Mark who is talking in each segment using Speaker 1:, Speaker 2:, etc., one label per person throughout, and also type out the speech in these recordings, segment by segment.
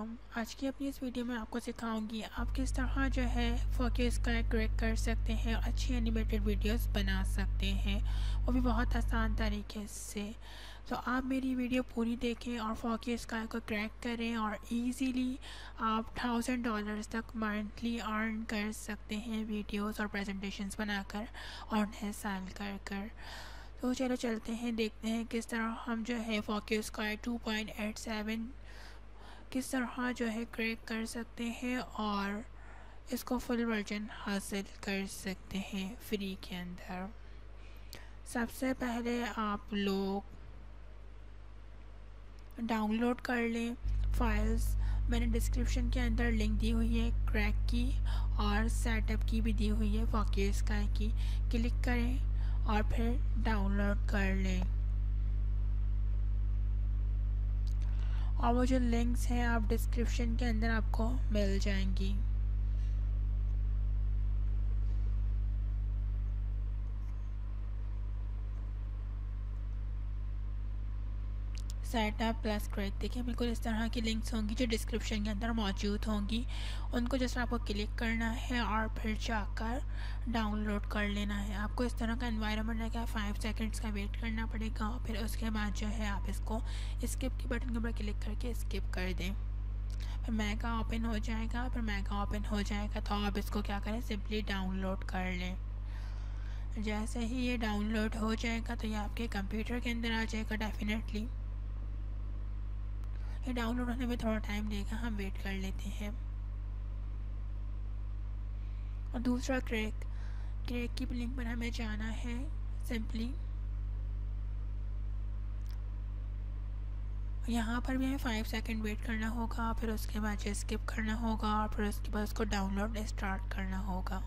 Speaker 1: वालेकुम। आज की अपनी इस वीडियो में आपको सिखाऊंगी आप किस तरह जो है फोकस का क्रैक कर सकते हैं और अच्छी एनिमेटेड वीडियोस बना सकते हैं, वो भी बहुत आसान तरीके से। तो आप मेरी वीडियो पूरी देखें और फोकस का को क्रैक करें और इजीली आप $1000 तक मंथली अर्न कर सकते हैं वीडियोस और प्रेजेंटेशंस बनाकर और उन्हें सेल कर कर। तो चलो चलते हैं, देखते हैं किस तरह हम जो है फोकस का 2.87 किस तरह जो है क्रैक कर सकते हैं और इसको फुल वर्जन हासिल कर सकते हैं फ्री के अंदर। सबसे पहले आप लोग डाउनलोड कर लें फाइल्स। मैंने डिस्क्रिप्शन के अंदर लिंक दी हुई है क्रैक की और सेटअप की भी दी हुई है फोकस स्काई की। क्लिक करें और फिर डाउनलोड कर लें। और वो जो लिंक्स हैं आप डिस्क्रिप्शन के अंदर आपको मिल जाएंगी। सेटअप प्लस क्रैक, देखिए बिल्कुल इस तरह की लिंक्स होंगी जो डिस्क्रिप्शन के अंदर मौजूद होंगी। उनको जैसे आपको क्लिक करना है और फिर जाकर डाउनलोड कर लेना है। आपको इस तरह का एनवायरनमेंट रहेगा, 5 सेकंड्स का वेट करना पड़ेगा। फिर उसके बाद जो है आप इसको स्किप के बटन के ऊपर क्लिक करके स्किप कर दें। फिर मैगा ओपन हो जाएगा। फिर मैगा ओपन हो जाएगा तो आप इसको क्या करें, सिंपली डाउनलोड कर लें। जैसे ही ये डाउनलोड हो जाएगा तो ये आपके कंप्यूटर के अंदर आ जाएगा डेफिनेटली। ये डाउनलोड होने में थोड़ा टाइम लेगा, हम वेट कर लेते हैं। और दूसरा क्रैक की लिंक पर हमें जाना है। सिंपली यहाँ पर भी हमें 5 सेकंड वेट करना होगा। फिर उसके बाद स्किप करना होगा और फिर उसके बाद उसको डाउनलोड स्टार्ट करना होगा।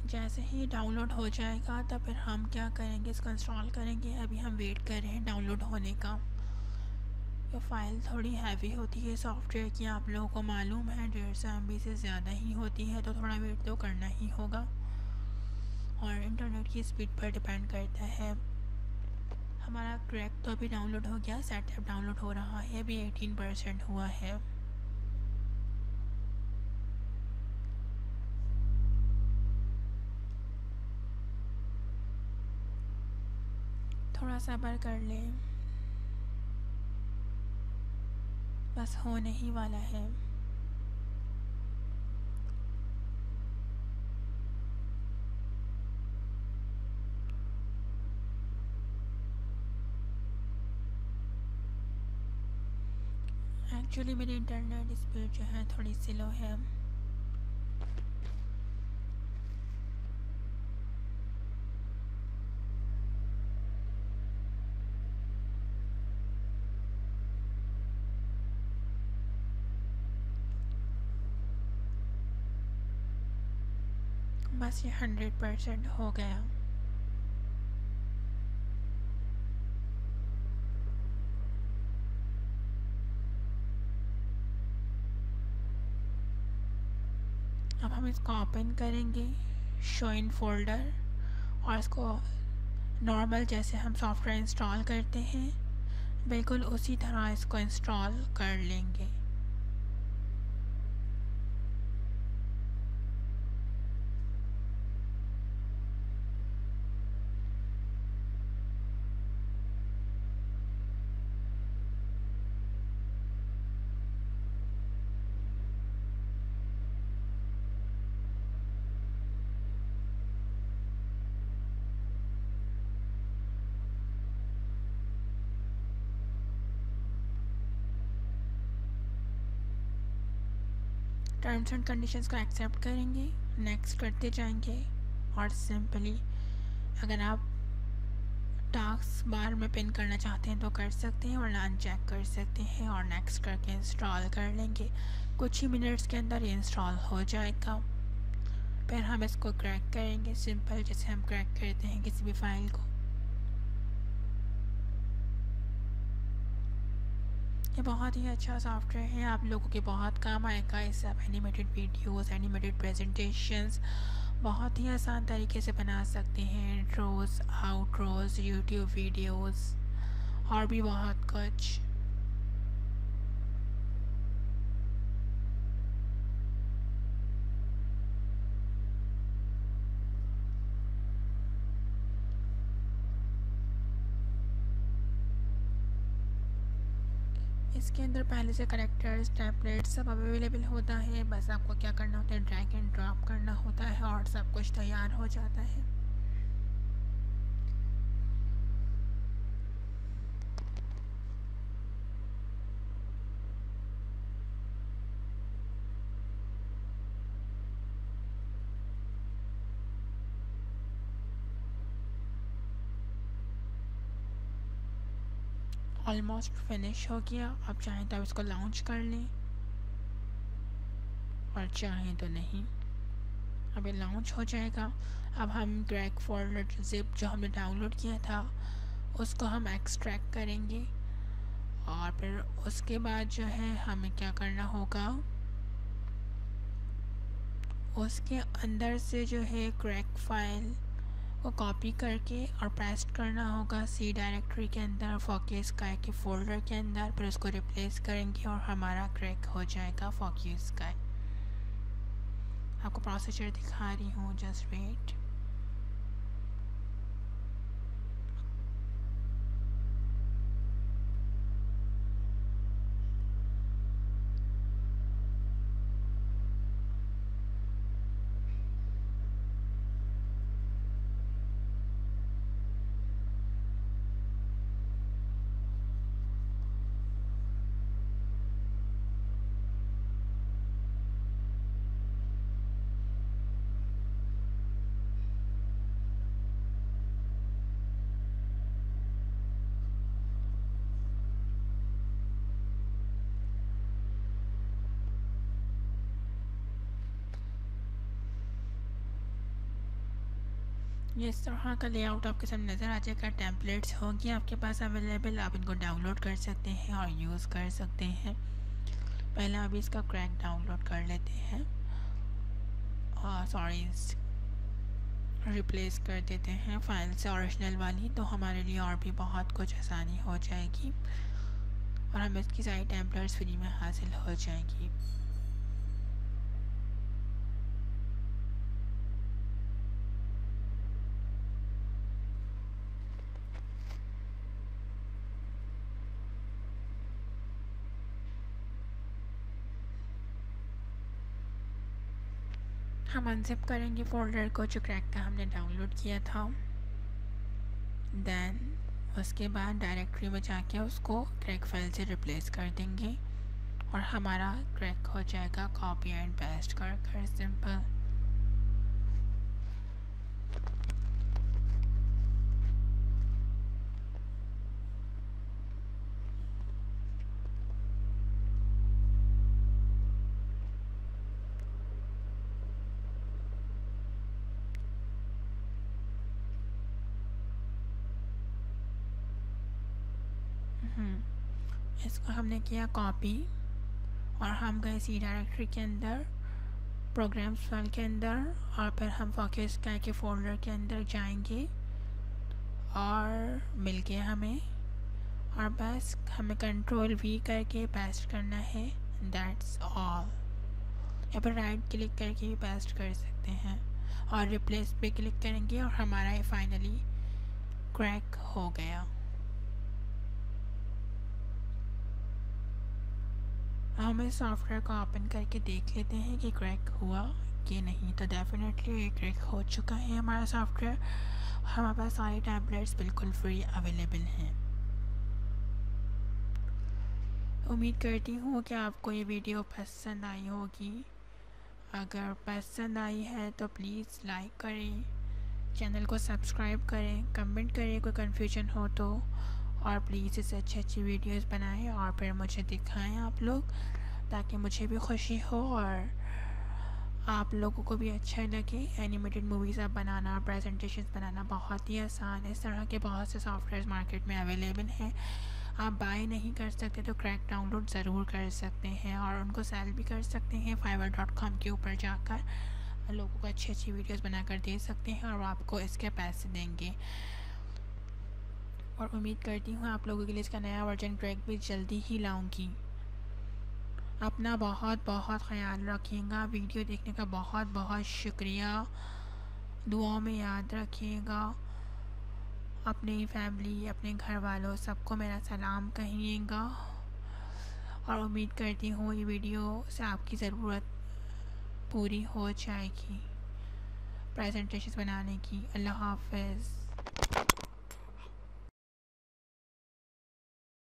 Speaker 1: जैसे ही डाउनलोड हो जाएगा तो फिर हम क्या करेंगे, इसको इंस्टॉल करेंगे। अभी हम वेट कर रहे हैं डाउनलोड होने का। ये फ़ाइल थोड़ी हैवी होती है सॉफ्टवेयर की, आप लोगों को मालूम है 150 MB से ज़्यादा ही होती है, तो थोड़ा वेट तो करना ही होगा और इंटरनेट की स्पीड पर डिपेंड करता है। हमारा क्रैक तो अभी डाउनलोड हो गया, सेटअप डाउनलोड हो रहा है, अभी 18% हुआ है। थोड़ा सब्र कर लें, बस होने ही वाला है। एक्चुअली मेरी इंटरनेट स्पीड जो है थोड़ी स्लो है। बस ये 100% हो गया। अब हम इसको ओपन करेंगे, शो इन फोल्डर, और इसको नॉर्मल जैसे हम सॉफ्टवेयर इंस्टॉल करते हैं बिल्कुल उसी तरह इसको इंस्टॉल कर लेंगे। टर्म्स एंड कंडीशंस को एक्सेप्ट करेंगे, नेक्स्ट करते जाएंगे और सिंपली अगर आप टास्क बार में पिन करना चाहते हैं तो कर सकते हैं और अनचेक कर सकते हैं और नेक्स्ट करके इंस्टॉल कर लेंगे। कुछ ही मिनट्स के अंदर ये इंस्टॉल हो जाएगा। फिर हम इसको क्रैक करेंगे सिंपल, जैसे हम क्रैक करते हैं किसी भी फाइल को। ये बहुत ही अच्छा सॉफ्टवेयर है, आप लोगों के बहुत काम आएगा। इससे आप एनिमेटेड वीडियोस, एनिमेटेड प्रेजेंटेशंस बहुत ही आसान तरीके से बना सकते हैं। इंट्रोज, आउट्रोज, यूट्यूब वीडियोस और भी बहुत कुछ। इसके अंदर पहले से करेक्टर्स, टेम्पलेट्स सब अवेलेबल होता है। बस आपको क्या करना होता है, ड्रैग एंड ड्रॉप करना होता है और सब कुछ तैयार हो जाता है। ऑलमोस्ट फिनिश हो गया। आप चाहें तो आप इसको लॉन्च कर लें और चाहें तो नहीं। अब ये लॉन्च हो जाएगा। अब हम क्रैक फोल्डर ज़िप जो हमने डाउनलोड किया था उसको हम एक्सट्रैक्ट करेंगे और फिर उसके बाद जो है हमें क्या करना होगा, उसके अंदर से जो है क्रैक फाइल वो कॉपी करके और पेस्ट करना होगा सी डायरेक्टरी के अंदर, फॉकी स्काई के फोल्डर के अंदर। फिर उसको रिप्लेस करेंगे और हमारा क्रैक हो जाएगा फॉकी स्काई। आपको प्रोसीजर दिखा रही हूँ, जस्ट वेट। ये इस तरह का लेआउट आपके सामने नज़र आ जाएगा। टेम्पलेट्स होंगे आपके पास अवेलेबल, आप इनको डाउनलोड कर सकते हैं और यूज़ कर सकते हैं। पहले अभी इसका क्रैक डाउनलोड कर लेते हैं और सॉरी रिप्लेस कर देते हैं फाइल से ओरिजिनल वाली, तो हमारे लिए और भी बहुत कुछ आसानी हो जाएगी और हमें इसकी सारी टेम्पलेट्स फ्री में हासिल हो जाएंगी। हम अनजिप करेंगे फ़ोल्डर को जो क्रैक का हमने डाउनलोड किया था। देन उसके बाद डायरेक्टरी में जाके उसको क्रैक फाइल से रिप्लेस कर देंगे और हमारा क्रैक हो जाएगा कॉपी एंड पेस्ट कर कर सिंपल। इसको हमने किया कॉपी और हम गए सी डायरेक्टरी के अंदर, प्रोग्राम्स फाइल के अंदर, और फिर हम फॉकी स्काई के फोल्डर के अंदर जाएंगे और मिल गया हमें। और बस हमें कंट्रोल वी करके पेस्ट करना है, दैट्स ऑल। या फिर राइट क्लिक करके भी पेस्ट कर सकते हैं और रिप्लेस पे क्लिक करेंगे और हमारा ये फाइनली क्रैक हो गया। हम इस सॉफ्टवेयर को ओपन करके देख लेते हैं कि क्रैक हुआ कि नहीं। तो डेफिनेटली ये क्रैक हो चुका है हमारा सॉफ्टवेयर। हमारे पास सारे टैबलेट्स बिल्कुल फ्री अवेलेबल हैं। उम्मीद करती हूँ कि आपको ये वीडियो पसंद आई होगी। अगर पसंद आई है तो प्लीज़ लाइक करें, चैनल को सब्सक्राइब करें, कमेंट करें कोई कन्फ्यूजन हो तो, और प्लीज़ इससे अच्छी वीडियोस बनाएं और फिर मुझे दिखाएं आप लोग, ताकि मुझे भी खुशी हो और आप लोगों को भी अच्छा लगे। एनिमेटेड मूवीज़ आप बनाना, प्रेजेंटेशंस बनाना बहुत ही आसान है। इस तरह के बहुत से सॉफ्टवेयर मार्केट में अवेलेबल हैं। आप बाय नहीं कर सकते तो क्रैक डाउनलोड ज़रूर कर सकते हैं और उनको सेल भी कर सकते हैं। fiverr.com के ऊपर जाकर लोगों को अच्छी अच्छी वीडियोस बनाकर दे सकते हैं और आपको इसके पैसे देंगे। और उम्मीद करती हूँ आप लोगों के लिए इसका नया वर्जन क्रैक भी जल्दी ही लाऊंगी। अपना बहुत बहुत ख्याल रखिएगा। वीडियो देखने का बहुत बहुत शुक्रिया। दुआओं में याद रखिएगा। अपनी फैमिली, अपने घर वालों सबको मेरा सलाम कहिएगा और उम्मीद करती हूँ ये वीडियो से आपकी ज़रूरत पूरी हो जाएगी प्रेजेंटेशन बनाने की। अल्लाह हाफ़िज़।